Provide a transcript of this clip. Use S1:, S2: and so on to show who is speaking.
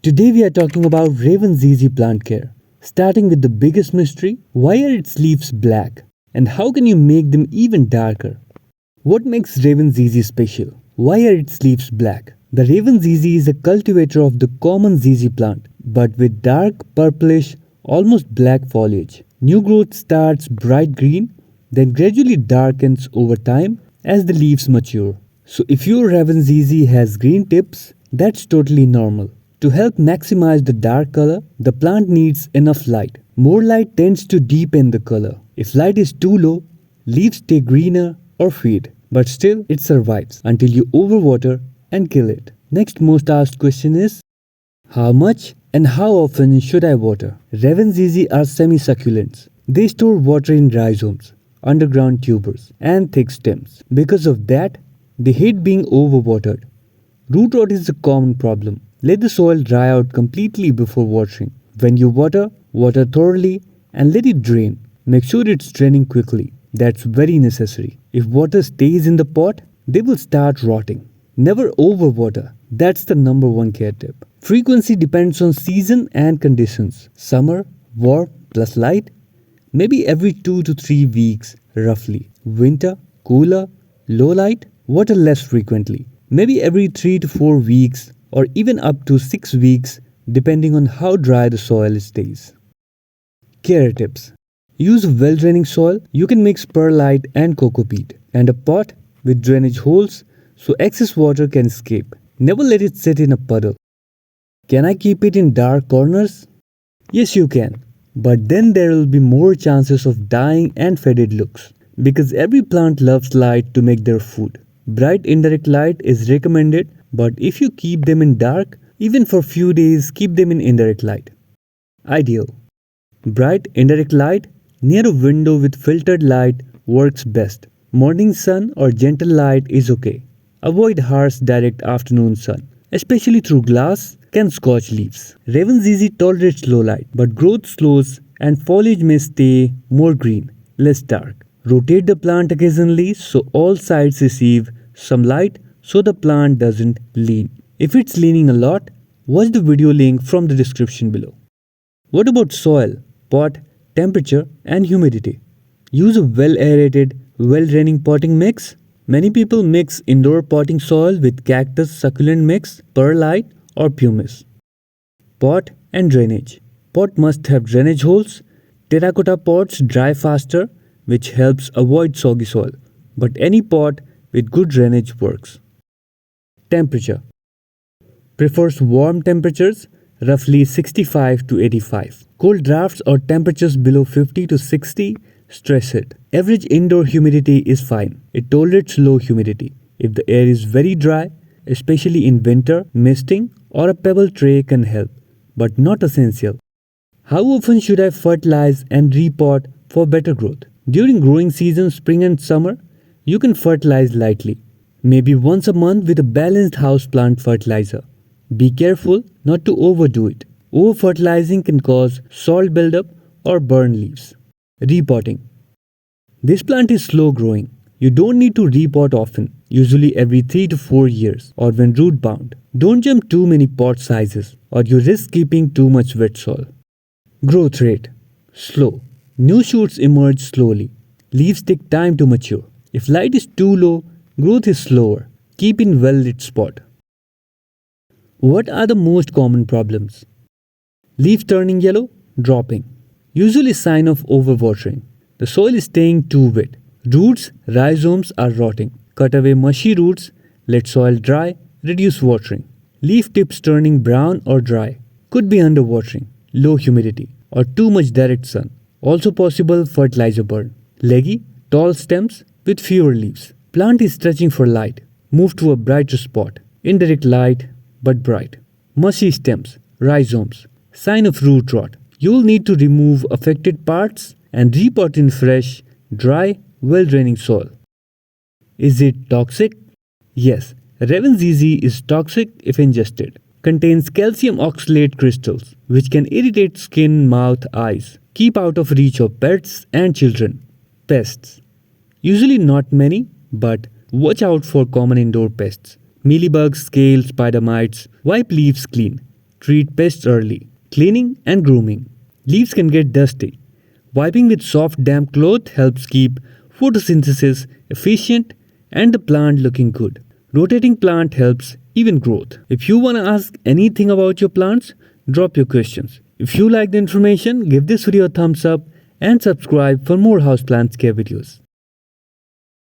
S1: Today we are talking about Raven's Easy plant care, starting with the biggest mystery, why are its leaves black? And how can you make them even darker? What makes Raven's Easy special? Why are its leaves black? The Raven's Easy is a cultivator of the common ZZ plant, but with dark, purplish, almost black foliage. New growth starts bright green, then gradually darkens over time as the leaves mature. So if your Raven's Easy has green tips, that's totally normal. To help maximize the dark color, the plant needs enough light. More light tends to deepen the color. If light is too low, leaves stay greener or fade, but still it survives until you overwater and kill it. Next most asked question is, how much and how often should I water? Raven's Easy are semi-succulents. They store water in rhizomes, underground tubers, and thick stems. Because of that, they hate being overwatered. Root rot is a common problem. Let the soil dry out completely before watering. When you water, water thoroughly and let it drain. Make sure it's draining quickly. That's very necessary. If water stays in the pot, they will start rotting. Never overwater. That's the number one care tip. Frequency depends on season and conditions. Summer, warm plus light, maybe every 2 to 3 weeks roughly. Winter, cooler, low light, water less frequently. Maybe every 3 to 4 weeks or even up to 6 weeks depending on how dry the soil stays. Care tips. Use well-draining soil. You can mix perlite and coco peat and a pot with drainage holes so excess water can escape. Never let it sit in a puddle. Can I keep it in dark corners? Yes, you can, but then there will be more chances of dying and faded looks because every plant loves light to make their food. Bright indirect light is recommended, but if you keep them in dark, even for few days, keep them in indirect light. Ideal. Bright indirect light near a window with filtered light works best. Morning sun or gentle light is okay. Avoid harsh direct afternoon sun, especially through glass, can scorch leaves. Raven's Easy tolerates low light, but growth slows and foliage may stay more green, less dark. Rotate the plant occasionally so all sides receive some light so the plant doesn't lean. If it's leaning a lot, watch the video link from the description below. What about soil, pot, temperature and humidity? Use a well-aerated, well-draining potting mix. Many people mix indoor potting soil with cactus succulent mix, perlite or pumice. Pot and drainage. Pot must have drainage holes. Terracotta pots dry faster, which helps avoid soggy soil, but any pot with good drainage works. Temperature. Prefers warm temperatures, roughly 65 to 85. Cold drafts or temperatures below 50 to 60 stress it. Average indoor humidity is fine. It tolerates low humidity. If the air is very dry, especially in winter, misting or a pebble tray can help, but not essential. How often should I fertilize and repot for better growth? During growing season, spring and summer, you can fertilize lightly, maybe once a month with a balanced houseplant fertilizer. Be careful not to overdo it. Over-fertilizing can cause salt buildup or burn leaves. Repotting. This plant is slow growing. You don't need to repot often, usually every 3 to 4 years or when root bound. Don't jump too many pot sizes or you risk keeping too much wet soil. Growth rate. Slow. New shoots emerge slowly. Leaves take time to mature. If light is too low, growth is slower. Keep in well-lit spot. What are the most common problems? Leaf turning yellow, dropping. Usually sign of overwatering. The soil is staying too wet. Roots, rhizomes are rotting. Cut away mushy roots, let soil dry, reduce watering. Leaf tips turning brown or dry. Could be underwatering, low humidity, or too much direct sun. Also possible fertilizer burn. Leggy, tall stems with fewer leaves. Plant is stretching for light. Move to a brighter spot. Indirect light but bright. Mushy stems, rhizomes. Sign of root rot. You'll need to remove affected parts and repot in fresh, dry, well-draining soil. Is it toxic? Yes, Raven's Easy is toxic if ingested. Contains calcium oxalate crystals, which can irritate skin, mouth, eyes. Keep out of reach of pets and children. Pests. Usually not many, but watch out for common indoor pests. Mealybugs, scales, spider mites. Wipe leaves clean. treat pests early. Cleaning and grooming. Leaves can get dusty. Wiping with soft damp cloth helps keep photosynthesis efficient and the plant looking good. Rotating plant helps even growth. If you want to ask anything about your plants, drop your questions. If you like the information, give this video a thumbs up and subscribe for more houseplant care videos.